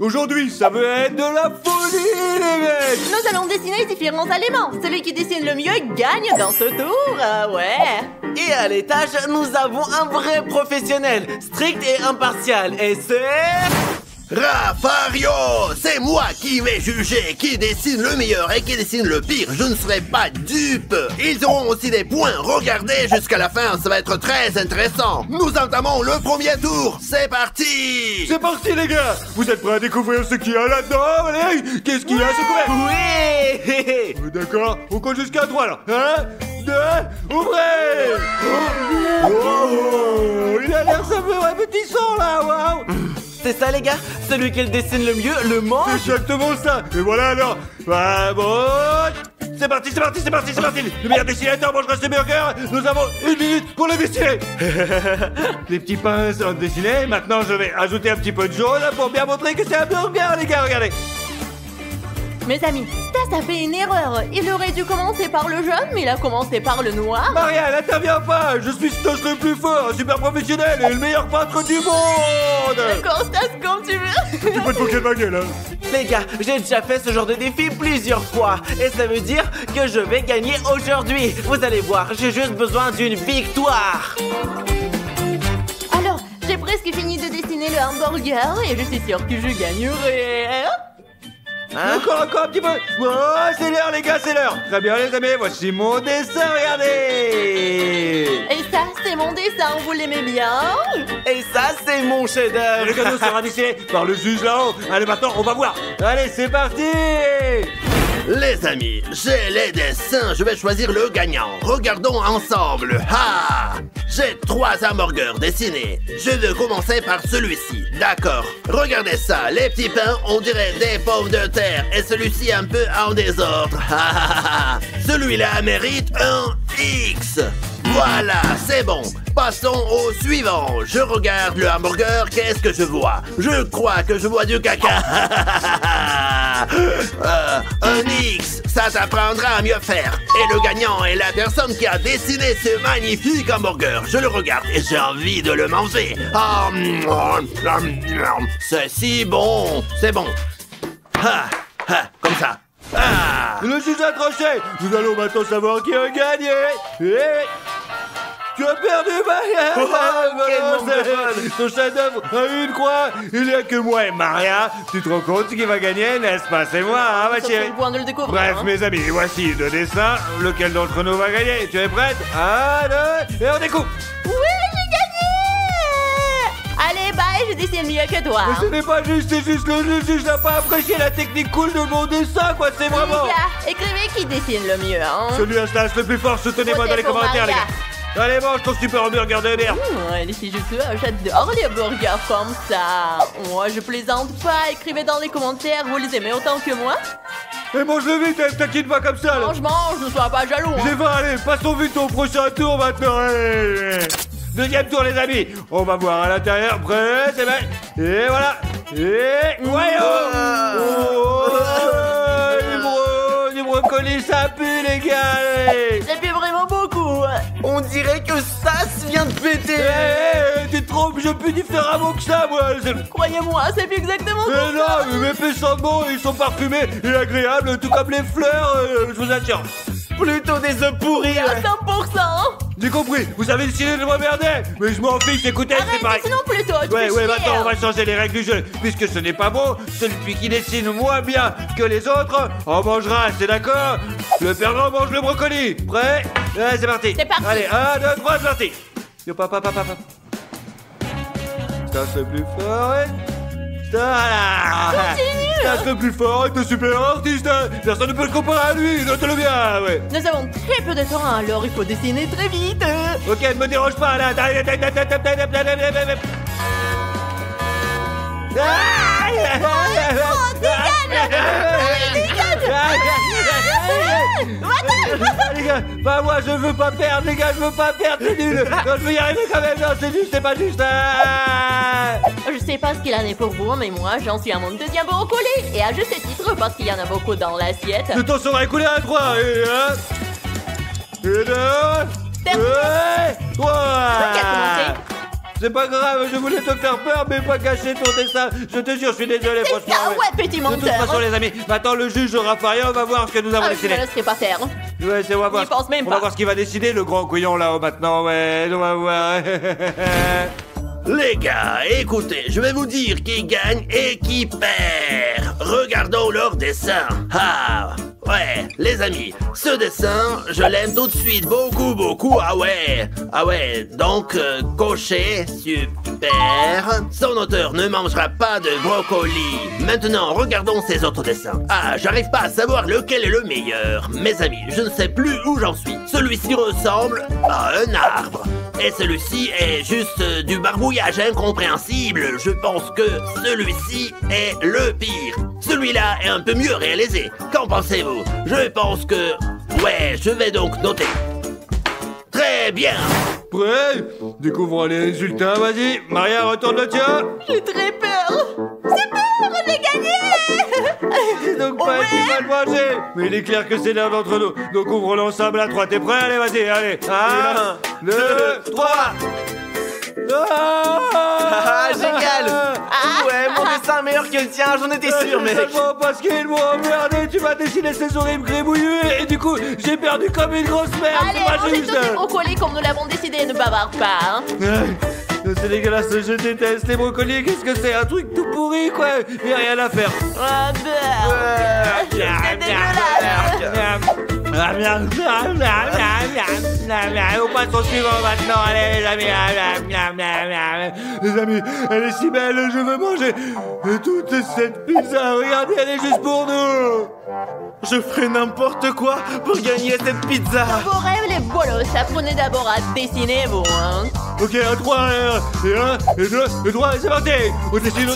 Aujourd'hui, ça veut être de la folie, les mecs! Nous allons dessiner différents éléments. Celui qui dessine le mieux gagne dans ce tour. Ouais. Et à l'étage, nous avons un vrai professionnel, strict et impartial. Et c'est... Rafario, c'est moi qui vais juger qui dessine le meilleur et qui dessine le pire. Je ne serai pas dupe. Ils auront aussi des points. Regardez jusqu'à la fin, ça va être très intéressant. Nous entamons le premier tour. C'est parti. C'est parti, les gars! Vous êtes prêts à découvrir ce qu'il y a là-dedans? Allez, qu'est-ce qu'il y a, ce couvert? Oui. D'accord, on compte jusqu'à 3 là. 1, 2, ouvrez! Oh, il a l'air saveur appétissant là, waouh! C'est ça, les gars? Celui qui le dessine le mieux le mange. C'est exactement ça! Et voilà alors! Bah bon! C'est parti, c'est parti, c'est parti, c'est parti! Le meilleur dessinateur mangera ce burger! Nous avons 1 minute pour le dessiner! Les petits pains sont dessinés, maintenant je vais ajouter un petit peu de jaune pour bien montrer que c'est un burger, les gars, regardez! Mes amis, Stas a fait une erreur. Il aurait dû commencer par le jaune, mais il a commencé par le noir. Maria, n'interviens pas! Je suis Stas le plus fort, un super professionnel et le meilleur peintre du monde! D'accord, Stas, comme tu veux. Tu peux te moquer de ma gueule, hein? Les gars, j'ai déjà fait ce genre de défi plusieurs fois. Et ça veut dire que je vais gagner aujourd'hui. Vous allez voir, j'ai juste besoin d'une victoire. Alors, j'ai presque fini de dessiner le hamburger et je suis sûre que je gagnerai. Hein? Encore un petit peu. Oh, c'est l'heure, les gars, c'est l'heure. Très bien, les amis, voici mon dessin, regardez. Et ça, c'est mon dessin, vous l'aimez bien? Et ça, c'est mon chef-d'œuvre. Le cadeau sera dessiné par le juge là-haut. Allez, maintenant, on va voir. Allez, c'est parti. Les amis, j'ai les dessins, je vais choisir le gagnant. Regardons ensemble. Ha! J'ai 3 hamburgers dessinés. Je vais commencer par celui-ci. D'accord. Regardez ça, les petits pains, on dirait des pommes de terre. Et celui-ci un peu en désordre. Celui-là mérite un X. Voilà, c'est bon. Passons au suivant. Je regarde le hamburger, qu'est-ce que je vois? Je crois que je vois du caca. Un X, ça t'apprendra à mieux faire. Et le gagnant est la personne qui a dessiné ce magnifique hamburger. Je le regarde et j'ai envie de le manger. C'est si bon. C'est bon. Comme ça. Le juge a tranché. Nous allons maintenant savoir qui a gagné. Et... tu as perdu, Maria. Ton chef-d'œuvre a une croix. Il n'y a que moi et Maria. Tu te rends compte qui va gagner, n'est-ce pas? C'est moi, hein, ma Ça, c'est chérie. le point de le découvrir. Bref, hein. mes amis, voici 2 dessins. Lequel d'entre nous va gagner? Tu es prête? 1, 2, et on découpe. Oui, j'ai gagné! Allez, bye, je dessine mieux que toi. Mais ce n'est pas juste, c'est juste le juge n'a pas apprécié la technique cool de mon dessin, quoi. C'est vraiment... Les gars, écrivez qui dessine le mieux, hein. Celui à Stas le plus fort, soutenez-moi dans les Votez pour commentaires, les Maria. gars. Allez, mange ton super hamburger de merde. Et si je peux, j'adore les burgers comme ça. Moi, je plaisante pas. Écrivez dans les commentaires, vous les aimez autant que moi. Et mange-le vite, t'inquiète pas comme ça, là. Mange, ne sois pas jaloux. J'ai Hein. faim, allez, passons vite au prochain tour maintenant. Allez. Deuxième tour, les amis. On va voir à l'intérieur. Prêt, c'est bon. Et voilà. Et voyons. Du brocoli, ça pue, les gars. Allez. Ça fait vraiment beaucoup. On dirait que Stas vient de péter. Tu te trompes, je pue différemment que ça, moi. Croyez-moi, c'est plus exactement Mais ça. non, mes faits sont bons, ils sont parfumés et agréables, tout comme les fleurs, je vous assure. Plutôt des œufs pourris. À 100%. J'ai compris, vous avez décidé de m'emmerder, mais je m'en fiche, écoutez, c'est pareil. Arrête, sinon plutôt. tu Ouais, fais ouais, chier. maintenant on va changer les règles du jeu. Puisque ce n'est pas bon, celui qui dessine moins bien que les autres en mangera, c'est d'accord? Le perdant mange le brocoli. Prêt? Ouais, c'est parti. C'est parti. Allez, 1, 2, 3, c'est parti. Yo, papa. Ça, c'est plus fort, ouais. Voilà. Stas le plus fort est un super artiste. Personne ne peut le comparer à lui, note-le bien, ouais. Nous avons très peu de temps, alors il faut dessiner très vite. Ok, ne me dérange pas, là. Les gars, bah moi je veux pas perdre, les gars, je veux pas perdre, c'est nul. Non, je veux y arriver quand même, non, c'est juste, c'est pas juste. Je sais pas ce qu'il en est pour vous, mais moi j'en suis à mon deuxième brocoli. Et à juste titre parce qu'il y en a beaucoup dans l'assiette. Le temps sera écoulé à 3, et 1, et 2, Terminé. et 3. Qui a commencé? C'est pas grave, je voulais te faire peur, mais pas cacher ton dessin. Je te jure, je suis désolé, franchement. Ah ouais, petit De menteur. toute façon, les amis, maintenant le juge Raphaël va voir ce que nous avons Je ne décidé. le laisserai pas faire. Ouais, on va voir. N'y pense même On va pas. voir ce qu'il va décider, le grand couillon là-haut maintenant. Ouais, on va voir. Les gars, écoutez, je vais vous dire qui gagne et qui perd. Regardons leur dessin. Ah, ouais, les amis, ce dessin, je l'aime tout de suite, beaucoup, beaucoup. Ah ouais, donc, coché, super. Son auteur ne mangera pas de brocoli. Maintenant, regardons ses autres dessins. Ah, j'arrive pas à savoir lequel est le meilleur. Mes amis, je ne sais plus où j'en suis. Celui-ci ressemble à un arbre. Et celui-ci est juste du barbouillage incompréhensible. Je pense que celui-ci est le pire. Celui-là est un peu mieux réalisé. Qu'en pensez-vous? Je pense que... Ouais, je vais donc noter. Très bien. Prêt? Découvrons les résultats, vas-y. Maria, retourne le tien. J'ai très peur. C'est peur, j'ai gagné. C'est donc pas Ouais. qui va le manger. Mais il est clair que c'est l'un d'entre nous. Donc ouvre l'ensemble à 3. T'es prêt? Allez, vas-y, allez. 1, 2, 3. Ah, génial. Ouais, mon dessin est meilleur que le tien, j'en étais sûr, mec. Seulement parce qu'ils m'ont emmerdé, tu m'as dessiné ces horribles gribouillus et du coup, j'ai perdu comme une grosse merde. Allez, C'est pas mangez juste. tous ces brocolis comme nous l'avons décidé, ne bavarde pas. Hein. C'est dégueulasse, je déteste les brocolis. Qu'est-ce que c'est? Un truc tout pourri, quoi. Il a rien à faire. Ah bah, c'est dégueulasse. On passe au suivant maintenant, allez les amis. Les amis, elle est si belle, je veux manger toute cette pizza. Regardez, elle est juste pour nous. Je ferai n'importe quoi pour gagner cette pizza. Vos rêves, les bolos, apprenez d'abord à dessiner, vous, hein. Ok, à 3, et 1, et 2, et 3, et c'est parti. On dessine.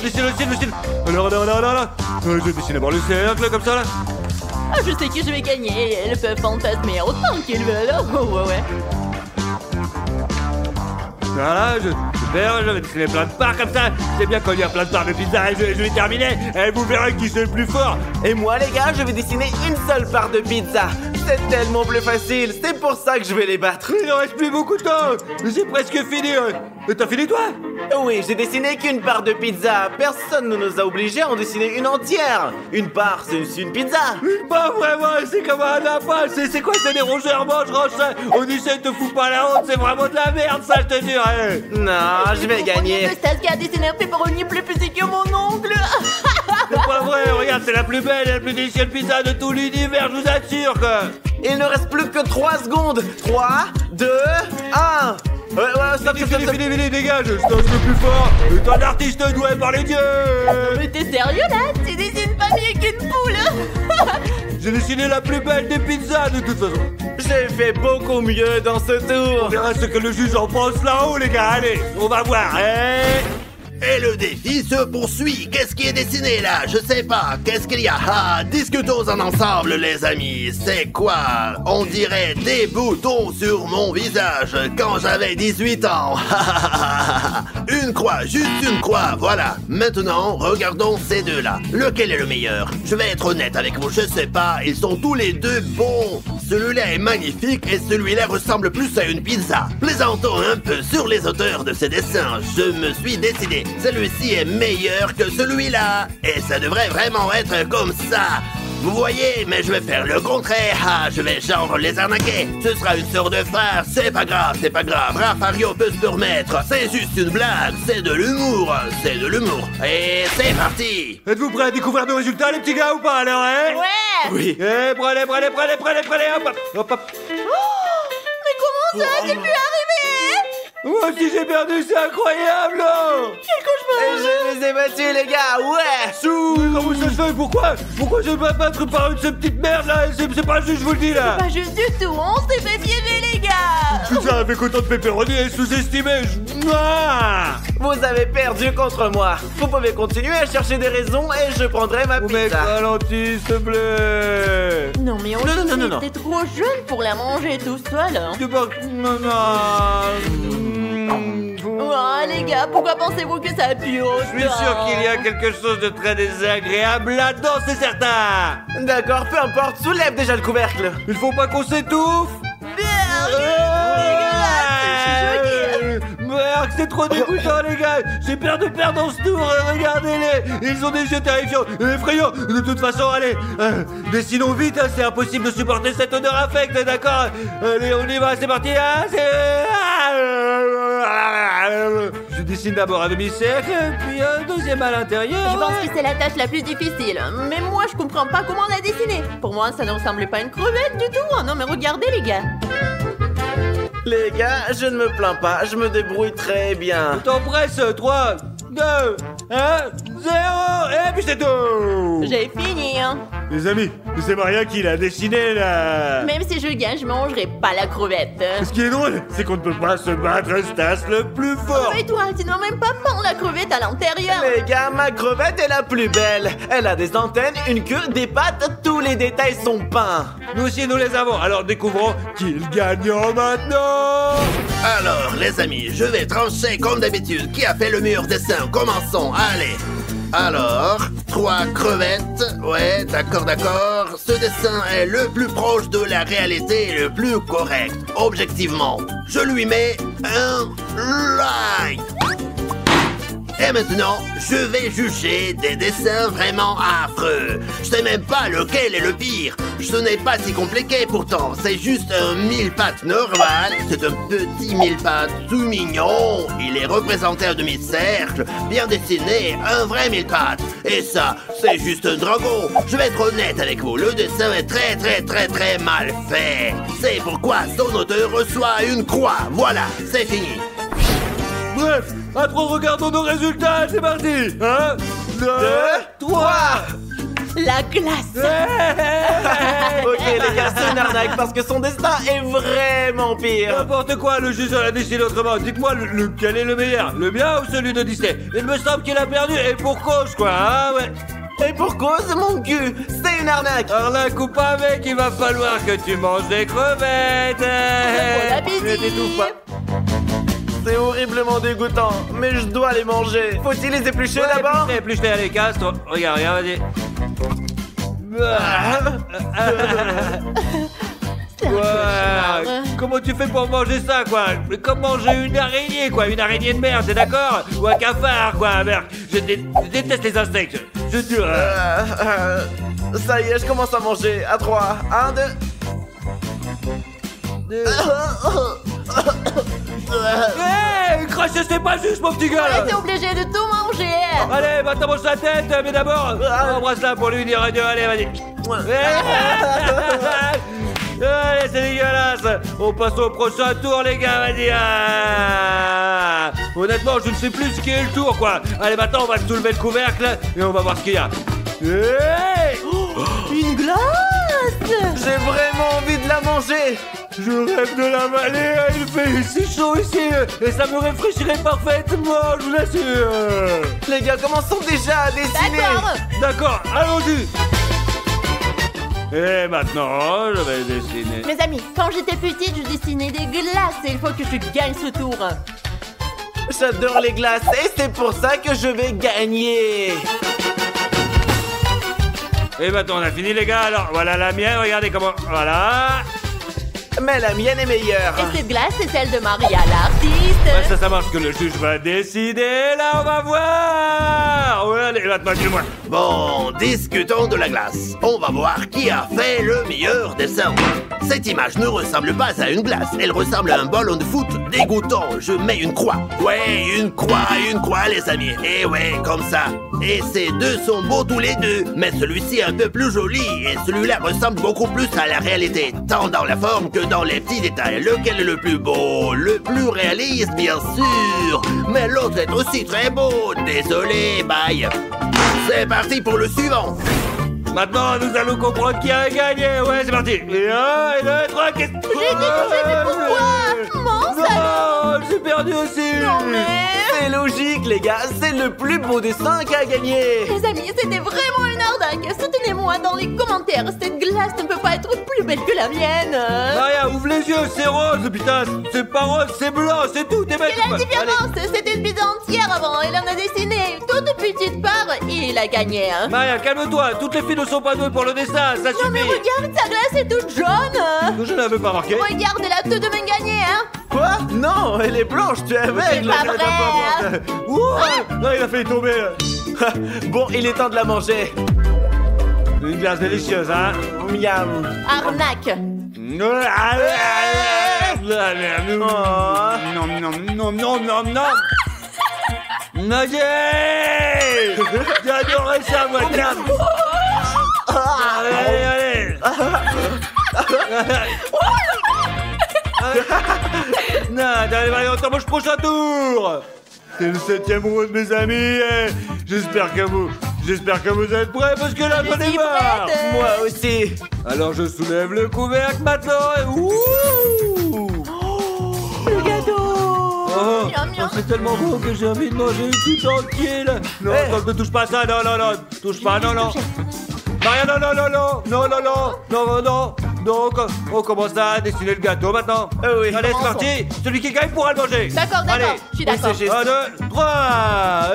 Alors. Je vais dessiner par le cercle, comme ça, là. Ah, je sais que je vais gagner. Elles peuvent fantasmer autant qu'ils veulent. Oh, ouais. Voilà, super, je vais dessiner plein de parts comme ça. C'est bien quand il y a plein de parts de pizza, je vais terminer. Et vous verrez qui c'est le plus fort. Et moi, les gars, je vais dessiner une seule part de pizza. C'est tellement plus facile, c'est pour ça que je vais les battre. Il ne reste plus beaucoup de temps. J'ai presque fini. Et t'as fini, toi? Oui, j'ai dessiné qu'une part de pizza. Personne ne nous a obligés à en dessiner une entière. Une part, c'est aussi une pizza. Pas vraiment, c'est comme un lapin. C'est quoi, c'est des rongeurs mangeront ça? Odyssey, te fous pas la honte, c'est vraiment de la merde, ça, je te dis. Non, je vais gagner. Le Stas qui a dessiné un pepperoni plus petit que mon oncle. C'est pas vrai, regarde, c'est la plus belle et la plus délicieuse pizza de tout l'univers, je vous assure, quoi. Il ne reste plus que 3 secondes. 3, 2, 1. Stop. Fini, dégage, je danse le plus fort. Et un artiste doué par les dieux. Mais t'es sérieux, là? Tu dessines pas mieux qu'une poule. J'ai dessiné la plus belle des pizzas, de toute façon. J'ai fait beaucoup mieux dans ce On tour. verra ce que le juge en pense là-haut, les gars, allez, on va voir, Et le défi se poursuit. Qu'est-ce qui est dessiné là? Je sais pas. Qu'est-ce qu'il y a? Ah, discutons-en ensemble, les amis. C'est quoi? On dirait des boutons sur mon visage quand j'avais 18 ans. Une croix, juste une croix, voilà. Maintenant, regardons ces deux-là. Lequel est le meilleur? Je vais être honnête avec vous, je sais pas. Ils sont tous les deux bons. Celui-là est magnifique et celui-là ressemble plus à une pizza. Plaisantons un peu sur les auteurs de ces dessins. Je me suis décidé. Celui-ci est meilleur que celui-là. Et ça devrait vraiment être comme ça. Vous voyez, mais je vais faire le contraire. Ah, je vais genre les arnaquer. Ce sera une sœur de frère. C'est pas grave. Rafario peut se permettre. C'est juste une blague. C'est de l'humour. Et c'est parti. Êtes-vous prêts à découvrir nos résultats, les petits gars, ou pas, alors, Ouais. Oui. Prenez, hop. Mais comment ça? J'ai pu arriver? Moi aussi, j'ai perdu, c'est incroyable. Quel cauchemar. Je les ai battus, les gars, ouais. Comment ça se fait? Pourquoi je vais me battre par cette petite merde, là? C'est pas juste, je vous le dis, là. Pas juste du tout, on s'est fait piéger, les gars. Tout ça avec autant de pepperoni et sous-estimé. Vous avez perdu contre moi. Vous pouvez continuer à chercher des raisons et je prendrai ma Mec, pizza. ralentis, s'il te plaît. Non, mais on Non. était trop jeune pour la manger tout seul. Hein. Tu parles... Non. Oh, les gars, pourquoi pensez-vous que ça a pu autant? Je suis sûr qu'il y a quelque chose de très désagréable là-dedans, c'est certain. D'accord, peu importe, soulève déjà le couvercle. Il faut pas qu'on s'étouffe. Merde, dégueulasse, je suis choquée. remarque, c'est trop dégoûtant les gars. J'ai peur de perdre dans ce tour, regardez-les. Ils ont des yeux terrifiants et effrayants. De toute façon, allez, dessinons vite, hein, c'est impossible de supporter cette odeur infecte, d'accord? Allez, on y va, c'est parti, hein, Je dessine d'abord un demi-cercle, puis un deuxième à l'intérieur. Je pense que c'est la tâche la plus difficile. Mais moi, je comprends pas comment la dessiner. Pour moi, ça ne ressemble pas à une crevette du tout. Oh non, mais regardez, les gars. Les gars, je ne me plains pas, je me débrouille très bien. T'en presse, 3, 2, 1, 0, et puis c'est tout. J'ai fini, hein. Les amis, c'est Maria qui l'a dessiné là. Même si je gagne, je mangerai pas la crevette. Ce qui est drôle, c'est qu'on ne peut pas se battre Stas le plus fort. Et toi, tu n'as même pas peint la crevette à l'intérieur. Les gars, ma crevette est la plus belle. Elle a des antennes, une queue, des pattes, tous les détails sont peints. Nous aussi, nous les avons. Alors découvrons qui est le gagnant maintenant. Alors, les amis, je vais trancher comme d'habitude. Qui a fait le meilleur dessin? Commençons, allez. Alors, 3 crevettes. Ouais, d'accord. Ce dessin est le plus proche de la réalité et le plus correct. Objectivement, je lui mets un like. Et maintenant, je vais juger des dessins vraiment affreux. Je sais même pas lequel est le pire. Ce n'est pas si compliqué pourtant. C'est juste un mille-pattes normal. C'est un petit mille-pattes tout mignon. Il est représenté un demi-cercle, bien dessiné, un vrai mille-pattes. Et ça, c'est juste un dragon. Je vais être honnête avec vous. Le dessin est très mal fait. C'est pourquoi son auteur reçoit une croix. Voilà, c'est fini. Bref, à 3, regardons nos résultats, c'est parti. 1, 2, 3. La classe. Ok les gars, c'est une arnaque parce que son destin est vraiment pire. N'importe quoi, le juge l'a décidé autrement. Dites-moi, lequel est le meilleur? Le mien ou celui de Disney? Il me semble qu'il a perdu, et pour cause quoi, hein, ouais. Et pour cause, mon cul, c'est une arnaque. Arnaque ou pas mec, il va falloir que tu manges des crevettes. Bon appétit. Ne t'étouffe pas. C'est horriblement dégoûtant, mais je dois les manger. Faut-il les éplucher d'abord? Éplucher, allez, casse-toi. Regarde, vas-y. Comment tu fais pour manger ça, quoi? Comme manger une araignée, quoi. Une araignée de mer, t'es d'accord? Ou un cafard, quoi, merde. Je déteste les insectes. Je te... Ça y est, je commence à manger. À 3, 1, 2... Hé, cracher, c'est pas juste, mon petit gars. On était obligé de tout manger. Allez, maintenant mange sa tête, mais d'abord, embrasse-la pour lui dire adieu. Allez, vas-y. Allez, c'est dégueulasse. On passe au prochain tour, les gars, vas-y. Honnêtement, je ne sais plus ce qui est le tour, quoi. Allez, maintenant, on va soulever le couvercle et on va voir ce qu'il y a. Hey, Une glace. J'ai vraiment envie de la manger. je rêve de l'avaler, il fait si chaud ici et ça me rafraîchirait parfaitement, je vous l'assure. Les gars, commençons déjà à dessiner. D'accord, allons-y. Et maintenant, je vais dessiner. Mes amis, quand j'étais petite, je dessinais des glaces et il faut que je gagne ce tour. J'adore les glaces et c'est pour ça que je vais gagner. Et maintenant, on a fini, les gars. Alors, voilà la mienne, regardez comment... Voilà. Mais la mienne est meilleure. Et cette glace, c'est celle de Maria, l'artiste. Ouais, ça marche que le juge va décider. Là, on va voir. Ouais, allez, maintenant, dis-moi. Bon, discutons de la glace. On va voir qui a fait le meilleur dessin. Cette image ne ressemble pas à une glace. Elle ressemble à un ballon de foot dégoûtant. Je mets une croix. Ouais, une croix, les amis. Et ouais, comme ça. Et ces deux sont beaux tous les deux. Mais celui-ci est un peu plus joli. Et celui-là ressemble beaucoup plus à la réalité. Tant dans la forme que dans les petits détails. Lequel est le plus beau? Le plus réaliste, bien sûr. Mais l'autre est aussi très beau. Désolé, bye. C'est parti pour le suivant. Maintenant, nous allons comprendre qui a gagné. Ouais, c'est parti. Et 1, et 2, 3, qu'est-ce que... J'ai négligé, mais pourquoi? Mince alors. Non, j'ai perdu aussi. Non mais... C'est logique, les gars. C'est le plus beau dessin qui a gagné. Les amis, c'était vraiment une bardac, soutenez-moi dans les commentaires. Cette glace ne peut pas être plus belle que la mienne. Maria, ouvre les yeux, c'est rose, putain. C'est pas rose, c'est blanc, c'est tout. T'es bête. Quelle est la différence? C'était une pizza entière avant. Il en a dessiné toute petite part et il a gagné. Maria, calme-toi. Toutes les filles ne sont pas douées pour le dessin, ça Non mais suffit. regarde, sa glace est toute jaune. Je n'avais pas remarqué. Regarde, elle a tout de même gagné, hein. Quoi? Non, elle est blanche, tu es aveugle. pas vrai. Non, il a failli tomber. Bon, il est temps de la manger. Une glace délicieuse, hein. Miam. Arnaque. Non, non, non, non, non. Nadia! J'ai adoré ça, moi, tiens. Allez, allez. Non, allez, on t'embauche prochain tour. C'est le 7e round, mes amis. J'espère que vous êtes prêts parce que là, j'en ai marre. Moi aussi. Alors je soulève le couvercle maintenant et ouh. Le gâteau. Oh, Miam, miam. c'est tellement beau que j'ai envie de manger tout entier là. Non, Hey. attends, ne touche pas à ça, non, non, non, touche pas, non, non. Maria, non, non, non, non, non, non, non, non, non. Donc, on commence à dessiner le gâteau maintenant. Oui. Allez, c'est parti. Celui qui gagne pourra le manger. D'accord, Allez. je suis d'accord. c'est juste. 1, 2, 3.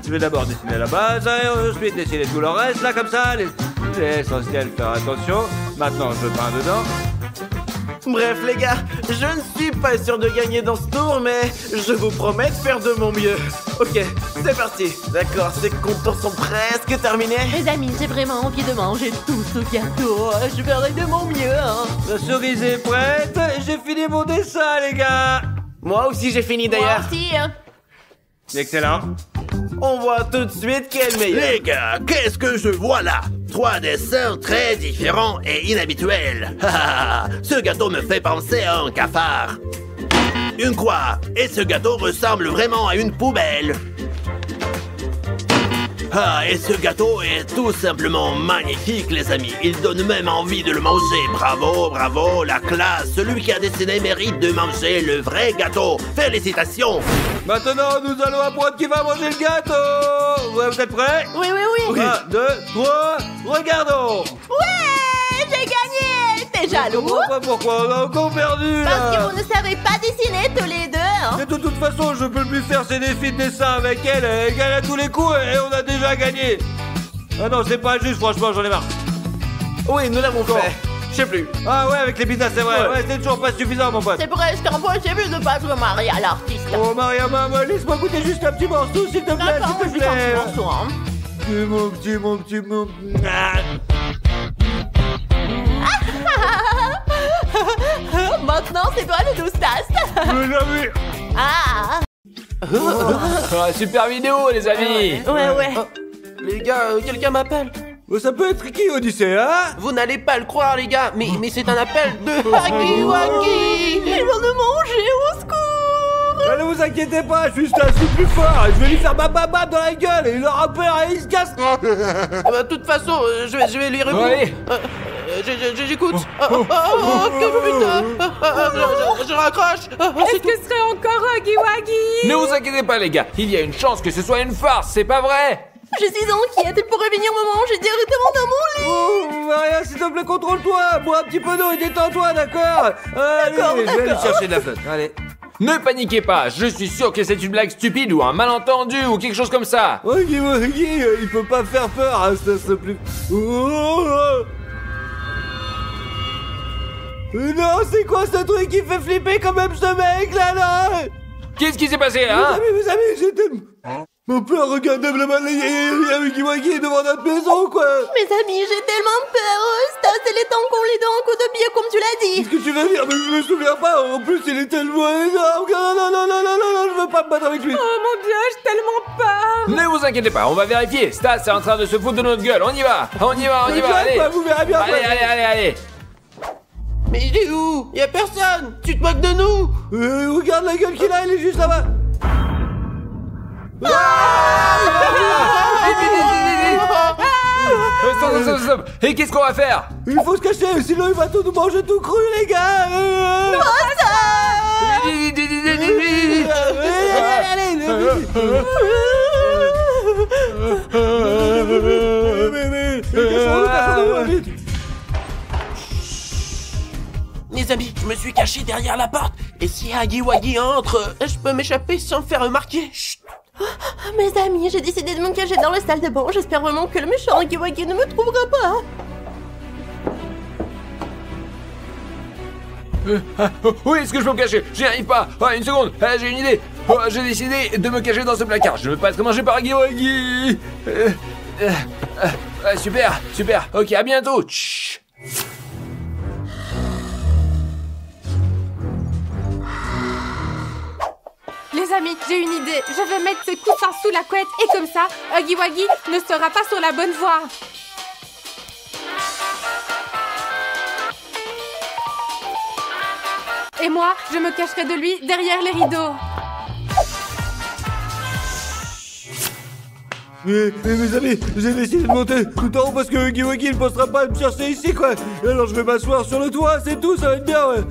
Je vais d'abord dessiner la base et ensuite dessiner tout le reste là comme ça. L'essentiel, faire attention. Maintenant, je peins dedans. Bref, les gars, je ne suis pas sûr de gagner dans ce tour, mais je vous promets de faire de mon mieux. Ok, c'est parti. D'accord, ces contours sont presque terminés. Mes amis, j'ai vraiment envie de manger tout ce gâteau. Je ferai de mon mieux, hein. La cerise est prête et j'ai fini mon dessin, les gars. Moi aussi, j'ai fini Moi d'ailleurs. aussi, hein. Excellent. On voit tout de suite qui est le meilleur. Les gars, qu'est-ce que je vois là? 3 dessins très différents et inhabituels. Ce gâteau me fait penser à un cafard. Une croix. Et ce gâteau ressemble vraiment à une poubelle. Ah, et ce gâteau est tout simplement magnifique, les amis. Il donne même envie de le manger. Bravo, bravo, la classe. Celui qui a dessiné mérite de manger le vrai gâteau. Félicitations. Maintenant, nous allons apprendre qui va manger le gâteau. Ouais, vous êtes prêts? Oui, oui, oui. 1, 2, 3, regardons. Ouais, j'ai gagné. T'es Je jaloux? comprends pas pourquoi on a encore perdu, Parce que là. vous ne savez pas dessiner tous les deux, hein. Mais de toute façon, je peux plus faire ces défis de dessin avec elle. Elle gagne à tous les coups et on a déjà gagné. Ah non, c'est pas juste, franchement, j'en ai marre. Oui, nous l'avons Bon. fait. Je sais plus. Ah ouais, avec les pizzas, c'est vrai. Ouais. Ouais, c'est toujours pas suffisant, mon pote. C'est presque impossible de battre Maria, l'artiste. Oh, Mariama, laisse-moi goûter juste un petit morceau, s'il te plaît, D'accord, s'il je te vais plaît. faire morceau, hein. Mon petit. Ah. Maintenant, c'est toi le doustaste. Mais jamais. Ah. Ah, super vidéo, les amis. Ouais. Les gars, quelqu'un m'appelle. Oh, ça peut être qui, Odyssée, hein? Vous n'allez pas le croire, les gars, mais c'est un appel de Huggy Wuggy. Ils vont nous manger, au secours. Ne vous inquiétez pas, je suis juste un sou plus fort. Je vais lui faire bam dans la gueule et il aura peur et il se casse. De toute façon, je vais lui répondre. Ouais. J'écoute. Que putain. Je raccroche. Est-ce que ce serait encore Huggy Wuggy? Ne vous inquiétez pas, les gars. Il y a une chance que ce soit une farce, c'est pas vrai? Je suis inquiète, il pourrait venir me manger directement dans mon lit. Oh, Maria, s'il te plaît, contrôle-toi. Bois un petit peu d'eau et détends-toi, d'accord? Allez, D'accord, je vais aller d'accord. chercher de la flotte. Allez. Ne paniquez pas, je suis sûr que c'est une blague stupide ou un malentendu ou quelque chose comme ça. Huggy Wuggy, il peut pas faire peur, hein, c'est plus. Non, c'est quoi ce truc qui fait flipper quand même ce mec là? Qu'est-ce qui s'est passé, hein? Mes amis, j'ai tellement... Mon père, regardez le mal Huggy Wuggy devant notre maison, quoi. Mes amis, j'ai tellement peur. Stas, il est temps qu'on lui donne un coup de pied comme tu l'as dit. Qu'est-ce que tu veux dire? Mais je me souviens pas. En plus, il est tellement énorme. Non, je veux pas me battre avec lui. Oh mon dieu, j'ai tellement peur. Ne vous inquiétez pas, on va vérifier. Stas est en train de se foutre de notre gueule, on y va, allez. Vous verrez bien. Allez. Mais il est où? Y a personne. Tu te moques de nous? Regarde la gueule qu'il a, il est juste là-bas. Stop. Et qu'est-ce qu'on va faire? Il faut se cacher, sinon il va tout nous manger tout cru, les gars. Allez. mes amis, je me suis caché derrière la porte. Et si Huggy Wuggy entre, je peux m'échapper sans me faire remarquer. Chut. Mes amis, j'ai décidé de me cacher dans la salle de bain. J'espère vraiment que le méchant Huggy Wuggy ne me trouvera pas. Où est-ce que je peux me cacher? J'y arrive pas. Oh, une seconde, j'ai une idée. Oh, j'ai décidé de me cacher dans ce placard. Je ne veux pas être mangé par Huggy Wuggy. Super, super. Ok, à bientôt. Tch. Les amis, j'ai une idée. Je vais mettre ce coussin sous la couette et comme ça, Huggy Wuggy ne sera pas sur la bonne voie. Et moi, je me cacherai de lui derrière les rideaux. Mes amis, j'ai décidé de monter tout en haut parce que Huggy Wuggy ne pensera pas à me chercher ici, quoi. Alors je vais m'asseoir sur le toit, c'est tout, ça va être bien, ouais.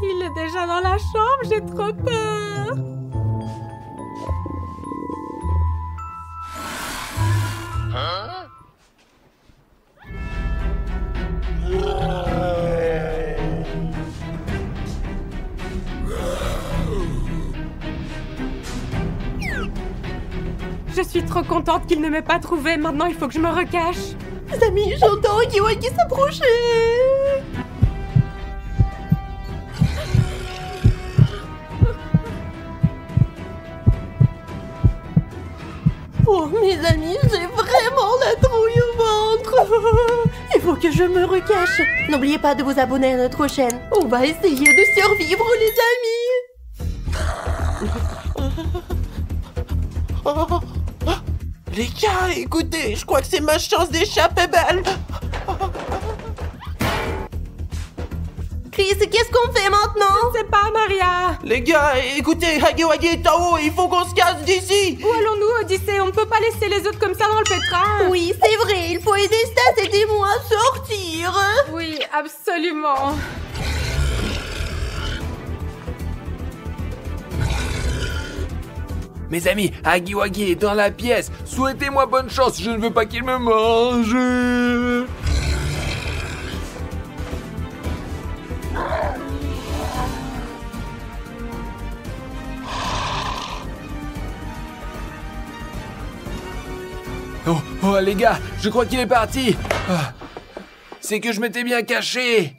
Il est déjà dans la chambre, j'ai trop peur. Je suis trop contente qu'il ne m'ait pas trouvée. Maintenant, il faut que je me recache. Mes amis, j'entends Huggy Wuggy s'approcher. Oh, mes amis, j'ai vraiment la trouille au ventre. Il faut que je me recache. N'oubliez pas de vous abonner à notre chaîne. On va essayer de survivre, les amis. Les gars, écoutez, je crois que c'est ma chance d'échapper belle. Chris, qu'est-ce qu'on fait maintenant? C'est pas Maria. Les gars, écoutez, Huggy Wuggy est en haut, il faut qu'on se casse d'ici. Où allons-nous, Odyssée? On ne peut pas laisser les autres comme ça dans le pétrin. Oui, c'est vrai, il faut aider Stas, aidez-moi à sortir. Oui, absolument. Mes amis, Huggy Wuggy est dans la pièce. Souhaitez-moi bonne chance, je ne veux pas qu'il me mange. Oh les gars, je crois qu'il est parti. C'est que je m'étais bien caché.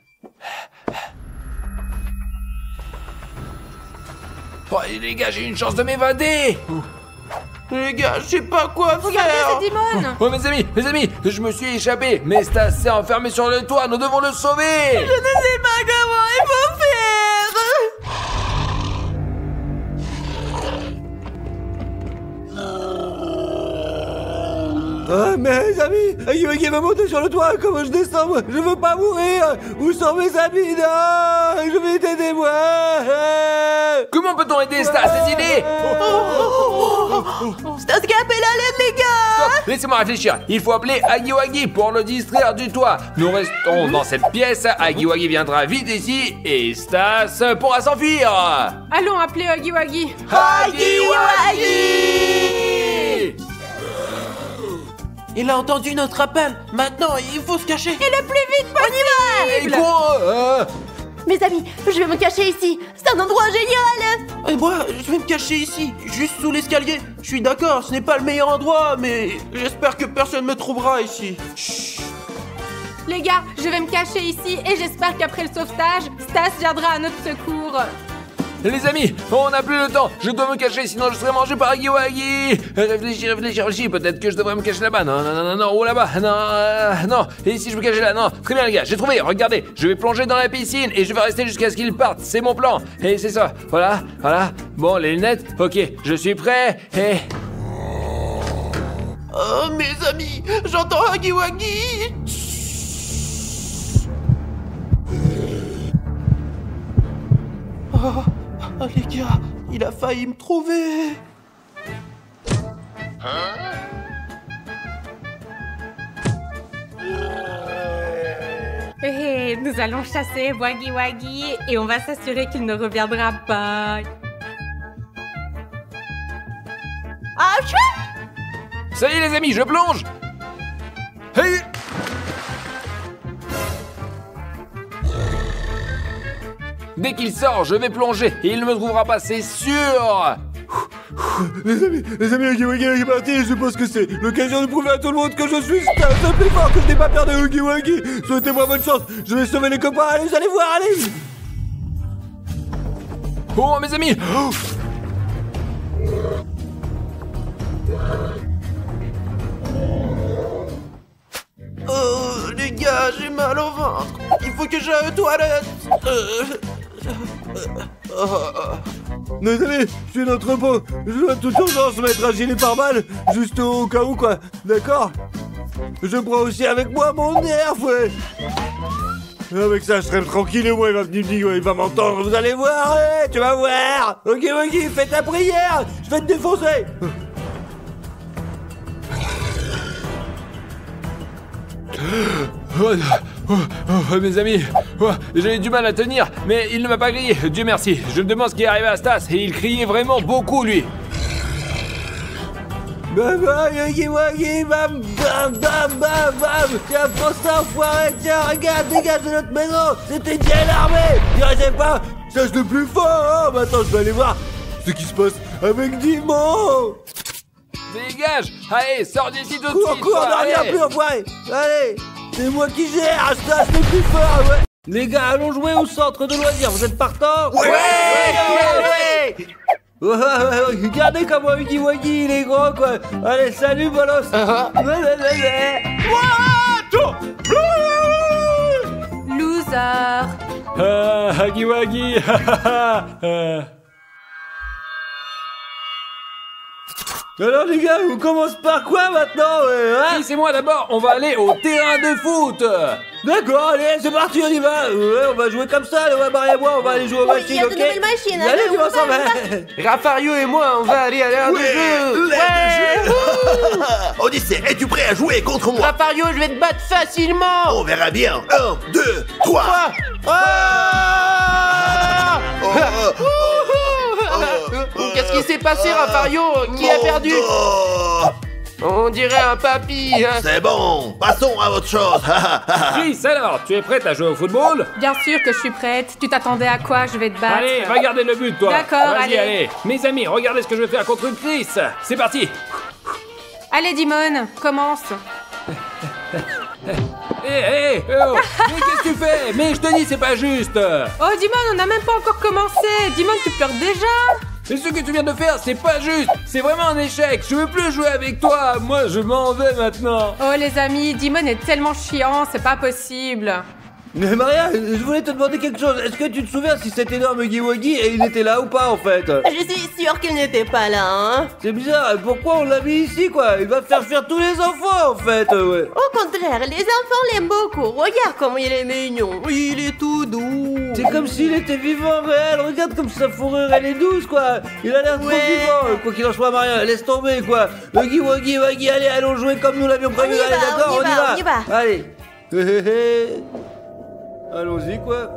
Oh les gars, j'ai une chance de m'évader. Les gars, je sais pas quoi faire. Regardez, c'est Dimon. Oh mes amis, je me suis échappé. Mais Stas s'est enfermé sur le toit, nous devons le sauver. Je ne sais pas comment il faut faire. Ah, mes amis, Huggy Wuggy va monter sur le toit, comment je descends, moi? Je veux pas mourir. Où sont mes amis? Non, je vais t'aider, moi. Comment peut-on aider Stas? Des idées? Stas qui appelle à l'aide, les gars. Stop, laissez-moi réfléchir. Il faut appeler Huggy Wuggy pour le distraire du toit. Nous restons dans cette pièce. Huggy Wuggy viendra vite ici et Stas pourra s'enfuir. Allons appeler Huggy Wuggy. Huggy Wuggy! Il a entendu notre appel. Maintenant, il faut se cacher. Et le plus vite possible. Et quoi? Mes amis, je vais me cacher ici. C'est un endroit génial. Et moi, je vais me cacher ici, juste sous l'escalier. Je suis d'accord, ce n'est pas le meilleur endroit, mais j'espère que personne me trouvera ici. Chut. Les gars, je vais me cacher ici et j'espère qu'après le sauvetage, Stas viendra à notre secours. Les amis, on n'a plus le temps. Je dois me cacher, sinon je serai mangé par Huggy Wuggy. Réfléchis. Peut-être que je devrais me cacher là-bas. Non. Ou là-bas. Non. Et si je me cachais là? Non. Très bien, les gars. J'ai trouvé. Regardez. Je vais plonger dans la piscine et je vais rester jusqu'à ce qu'il parte. C'est mon plan. Et c'est ça. Voilà. Bon, les lunettes. Ok. Je suis prêt. Et... Oh, mes amis, j'entends Huggy Wuggy. Oh les gars, il a failli me trouver. Hé, nous allons chasser Waggy Waggy et on va s'assurer qu'il ne reviendra pas. Ah, Ça y est les amis, je plonge. Hey. Dès qu'il sort, je vais plonger et il ne me trouvera pas, c'est sûr. Les amis, Huggy Wuggy est parti et je pense que c'est l'occasion de prouver à tout le monde que je suis Stas, le plus fort, que je n'ai pas peur de Huggy Wuggy. Souhaitez-moi bonne chance, je vais sauver les copains, allez, vous allez voir, allez. Oh mes amis. Oh les gars, j'ai mal au ventre. Il faut que j'aille aux toilettes. Les amis, je suis notre repos. Je dois de toute urgence mettre un gilet pare-balles, juste au cas où quoi, d'accord? Je prends aussi avec moi mon nerf, ouais. Avec ça, je serai tranquille et moi, il va venir me dire, il va m'entendre, vous allez voir, ouais, tu vas voir. Ok, fais ta prière, je vais te défoncer. Mes amis, j'ai du mal à tenir, mais il ne m'a pas grillé, Dieu merci. Je me demande ce qui est arrivé à Stas et il criait vraiment beaucoup lui. Bam bam, Huggy Wuggy, bam bam bam bam bam. Tiens, prends ça, enfoiré, tiens, regarde, dégage de notre maison. C'était bien armé, dirigez pas, cherche le plus fort, hein. Maintenant je vais aller voir ce qui se passe avec Dimon. Dégage. Allez, sors d'ici tout de Cours, suite. cours, ne allez. reviens plus, enfoiré. Allez, c'est moi qui gère, Stas, le plus fort, ouais. Les gars, allons jouer au centre de loisirs, vous êtes partants? Ouais. Regardez comment Huggy Wuggy il est gros quoi. Allez, salut bolos. Loser. Huggy Wuggy. Alors les gars, on commence par quoi maintenant, hein? Oui, c'est moi d'abord, on va aller au terrain de foot. D'accord, allez, c'est parti, on y va. Ouais, on va jouer comme ça, ouais, Marie et moi, on va aller jouer aux Oui, il y machines, a ok? de nouvelles machines, Allez, allez, on va on va, ensemble. Rafario et moi, on va aller à l'air de jeu. Odyssée, es-tu prêt à jouer contre moi? Rafario, je vais te battre facilement. On verra bien. 1, 2, 3. Qu'est-ce qui s'est passé, Rafario? Qui a perdu? On dirait un papy. Hein. C'est bon, passons à autre chose. Chris, alors, tu es prête à jouer au football? Bien sûr que je suis prête. Tu t'attendais à quoi? Je vais te battre. Allez, va garder le but, toi. D'accord, Vas-y, allez. allez. Mes amis, regardez ce que je vais faire contre Chris. C'est parti. Allez, Dimon, commence. Oh. Mais qu'est-ce que tu fais? Mais je te dis, c'est pas juste. Oh, Dimon, on n'a même pas encore commencé. Dimon, tu pleures déjà? Et ce que tu viens de faire, c'est pas juste. C'est vraiment un échec. Je veux plus jouer avec toi. Moi, je m'en vais maintenant. Oh, les amis, Dimon est tellement chiant, c'est pas possible. Mais Maria, je voulais te demander quelque chose. Est-ce que tu te souviens si cet énorme Huggy Wuggy et il était là ou pas en fait? Je suis sûre qu'il n'était pas là, hein. C'est bizarre, pourquoi on l'a mis ici quoi? Il va faire fuir tous les enfants en fait, ouais. Au contraire, les enfants l'aiment beaucoup. Regarde comment il est mignon. Il est tout doux. C'est comme s'il était vivant réel, regarde comme sa fourrure elle est douce quoi. Il a l'air trop Ouais. vivant, quoi qu'il en soit Maria, laisse tomber quoi. Huggy Wuggy, allez, allons jouer comme nous l'avions prévu, On y allez va, d'accord, on y va. Allez. Allons-y quoi.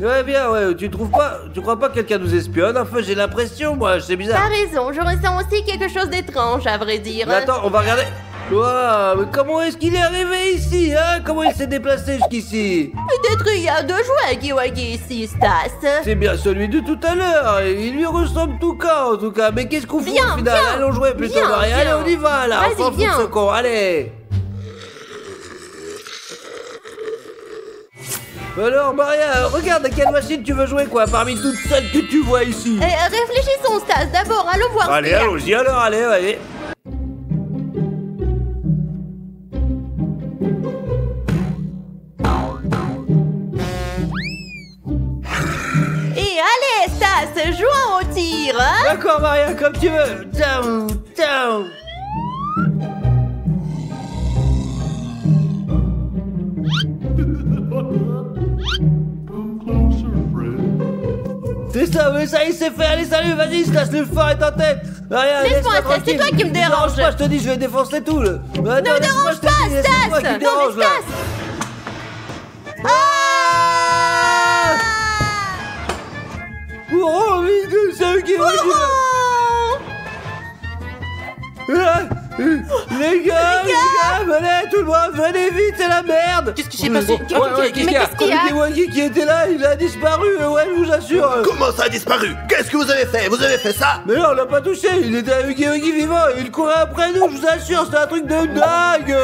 Ouais bien, ouais, tu trouves pas, tu crois pas que quelqu'un nous espionne? Enfin j'ai l'impression moi, c'est bizarre. T'as raison, je ressens aussi quelque chose d'étrange, à vrai dire. Mais attends, on va regarder. Waouh, mais comment est-ce qu'il est arrivé ici, hein? Comment il s'est déplacé jusqu'ici? Peut-être il y a deux jouets Huggy Wuggy ici, Stas. C'est bien celui de tout à l'heure. Il lui ressemble tout cas en tout cas. Mais qu'est-ce qu'on fout Viens, au final? viens. Allons jouer plutôt, Viens, Marie. viens. Allez, on y va là. Vas-y, On s'en fout de viens. ce con. Allez. Alors, Maria, regarde à quelle machine tu veux jouer quoi, parmi toutes celles que tu vois ici. Réfléchissons, Stas. D'abord, allons voir. Allez, ce qu'il y a. allons-y alors, allez. Et allez, Stas, jouons au tir, hein. D'accord, Maria, comme tu veux. Down, down. là, mais ça y est, c'est fait. Allez, salut, vas-y, Stas, le fort est en tête. Rien, Laisse-moi, Stas, c'est toi qui me dérange. Dérange pas, je te dis, je vais défoncer tout, là. Ne me dérange pas, Stas. Non, mais Stas. Oh, vite, c'est eux qui vont... Les gars, venez, tout le monde, venez vite, c'est la merde. Qu'est-ce qui s'est passé? qu'est-ce qu'il y a? qu'il y a? Waggy qui était là, il a disparu, ouais, je vous assure. Comment ça a disparu? Qu'est-ce que vous avez fait? Vous avez fait ça? Mais non, on l'a pas touché, il était avec Waggy vivant, il courait après nous, je vous assure, c'était un truc de dingue.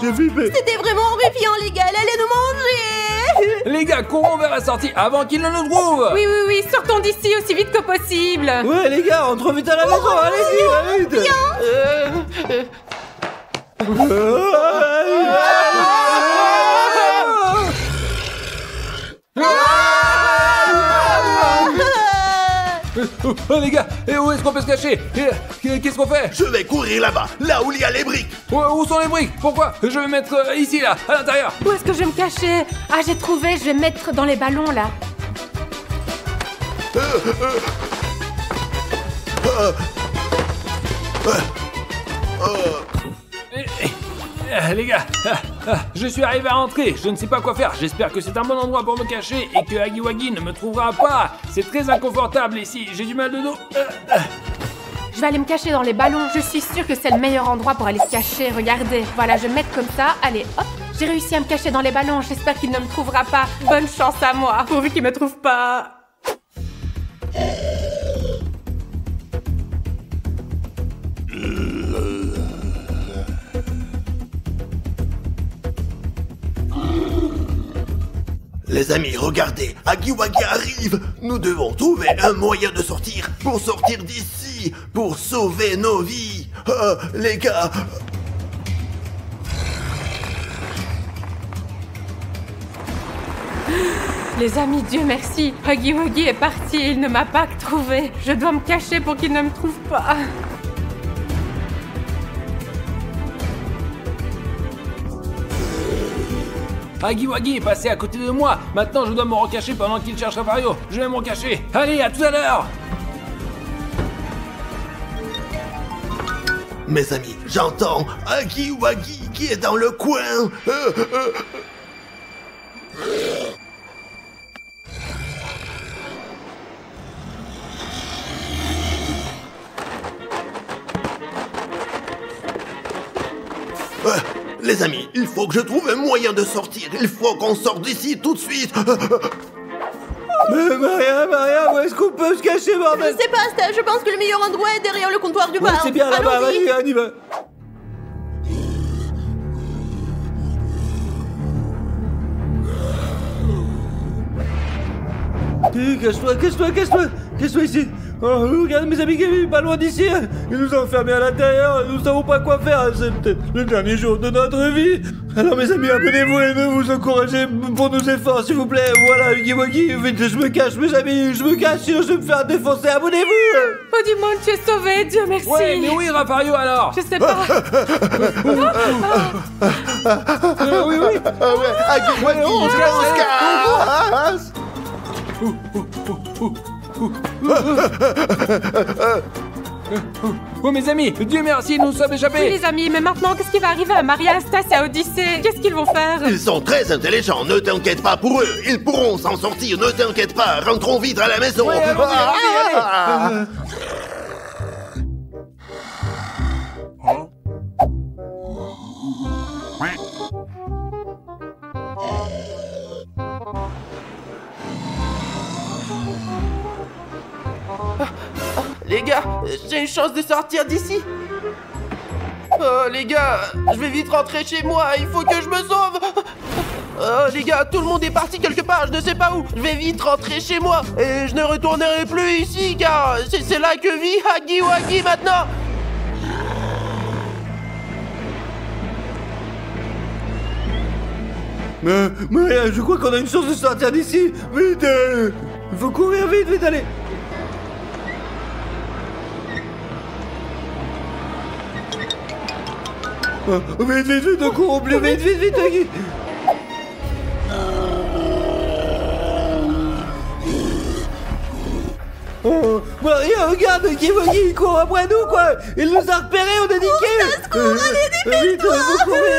J'ai flippé. C'était vraiment horrifiant, les gars, elle allait nous manger. Les gars, courons vers la sortie avant qu'il ne nous trouve. Oui, sortons d'ici aussi vite que possible. Ouais, les gars, on trouve vite à la maison, allez-y, allez vite. Oh, les gars, et où est-ce qu'on peut se cacher? Qu'est-ce qu'on fait? Je vais courir là-bas, là où il y a les briques. Où sont les briques? Pourquoi? Je vais mettre ici, là, à l'intérieur. Où est-ce que je vais me cacher? Ah, j'ai trouvé, je vais me mettre dans les ballons, là. Les gars, je suis arrivé à rentrer, je ne sais pas quoi faire, j'espère que c'est un bon endroit pour me cacher et que Huggy Wuggy ne me trouvera pas. C'est très inconfortable ici, j'ai du mal de dos. Je vais aller me cacher dans les ballons, je suis sûre que c'est le meilleur endroit pour aller se cacher, regardez. Voilà, je vais me mettre comme ça, allez, hop. J'ai réussi à me cacher dans les ballons, j'espère qu'il ne me trouvera pas. Bonne chance à moi, pourvu qu'il me trouve pas. Les amis, regardez, Huggy Wuggy arrive. Nous devons trouver un moyen de sortir, pour sortir d'ici, pour sauver nos vies. Les gars... Les amis, Dieu merci, Huggy Wuggy est parti, il ne m'a pas trouvé. Je dois me cacher pour qu'il ne me trouve pas. Huggy Wuggy est passé à côté de moi. Maintenant, je dois me recacher pendant qu'il cherche Rafario. Je vais me recacher. Allez, à tout à l'heure. Mes amis, j'entends Huggy Wuggy qui est dans le coin. Les amis, il faut que je trouve un moyen de sortir. Il faut qu'on sorte d'ici tout de suite. Mais Maria, où est-ce qu'on peut se cacher, bordel? Je sais pas, Stas, je pense que le meilleur endroit est derrière le comptoir du Ouais, bar. c'est bien là-bas, Allons-y. vas-y, on y va. Cache-toi ici. Oh, regarde mes amis Kevin, pas loin d'ici. Ils nous ont enfermés à l'intérieur, nous savons pas quoi faire. C'est peut-être le dernier jour de notre vie. Alors mes amis, abonnez-vous et ne vous encouragez pour nos efforts, s'il vous plaît. Voilà, Huggy Wuggy, vite, je me cache, mes amis, je me cache, sinon je vais me faire défoncer. Abonnez-vous. Oh du monde, tu es sauvé, Dieu merci. Ouais, mais oui, Rafario, alors. Je sais pas. Oui. Huggy Wuggy, on se casse. Oh mes amis, Dieu merci, nous sommes Oui échappés. les amis, mais maintenant qu'est-ce qui va arriver à Maria, Stas et à Odyssée? Qu'est-ce qu'ils vont faire? Ils sont très intelligents, ne t'inquiète pas pour eux. Ils pourront s'en sortir, ne t'inquiète pas. Rentrons vite à la maison. Ouais, allez. Les gars, j'ai une chance de sortir d'ici. Oh les gars, je vais vite rentrer chez moi, il faut que je me sauve. Oh les gars, tout le monde est parti quelque part, je ne sais pas où. Je vais vite rentrer chez moi et je ne retournerai plus ici car c'est là que vit Huggy Wuggy maintenant. Mais je crois qu'on a une chance de sortir d'ici. Vite, il faut courir vite, allez. Vite, on court au plus vite, Huggy. Marie, regarde, Guy, il court après nous, quoi. Il nous a repérés, on est niqués. Vite, faut courir.